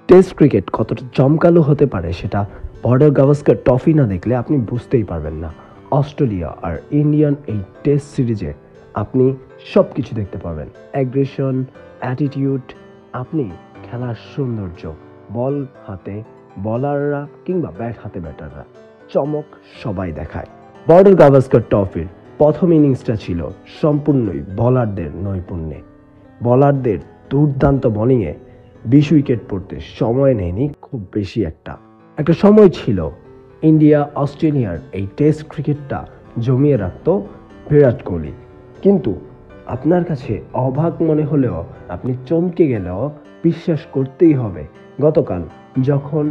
Test cricket কতটা জমকালো হতে পারে সেটা বর্ডার গাভাস্কার ট্রফি না দেখলে আপনি বুঝতেই পারবেন না। অস্ট্রেলিয়া আর ইন্ডিয়ান এই টেস্ট সিরিজে আপনি সব কিছু দেখতে পাবেন, অ্যাগ্রেশন, অ্যাটিটিউড, আপনি খেলার সৌন্দর্য, বল হাতে বলাররা কিংবা ব্যাট হাতে ব্যাটাররা, চমক সবাই দেখায়। বর্ডার গাভাস্কার ট্রফির প্রথম ইনিংসটা ছিল সম্পূর্ণই বলারদের নৈপুণ্যে। বলারদের দুর্দান্ত বোলিংয়ে 20 উইকেট পড়তে সময় নেয়নি খুব বেশি একটা সময় ছিল ইন্ডিয়া অস্ট্রেলিয়ার এই টেস্ট ক্রিকেটটা জমিয়ে রাখত বিরাট কোহলি। কিন্তু আপনার কাছে অবাক মনে হলেও আপনি চমকে গেলেও বিশ্বাস করতেই হবে, গতকাল যখন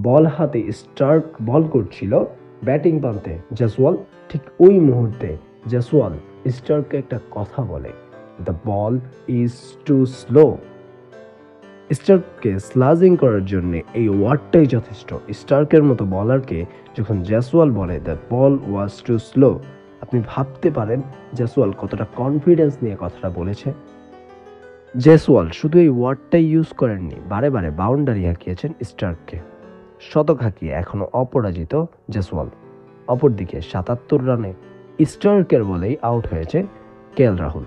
বল হাতে স্টার্ক বল করছিল ব্যাটিং প্রান্তে জয়সওয়াল, ঠিক ওই মুহূর্তে জয়সওয়াল স্টার্ককে একটা কথা বলে, the ball is too slow. স্টার্ককে স্লাজিং করার জন্য এই ওয়ার্ডটাই যথেষ্ট। স্টার্কের মতো বলারকে যখন জয়সওয়াল বলে the ball was too slow, আপনি ভাবতে পারেন জয়সওয়াল কতটা কনফিডেন্স নিয়ে কথাটা বলেছে। জয়সওয়াল শুধু এই ওয়ার্ডটাই ইউজ করেননি, বারে বারে বাউন্ডারি হাঁকিয়েছেন স্টার্ককে। শতক হাঁকিয়ে এখনো অপরাজিত জয়সওয়াল। অপরদিকে 77 রানে স্টার্কের বলেই আউট হয়েছে কে এল রাহুল।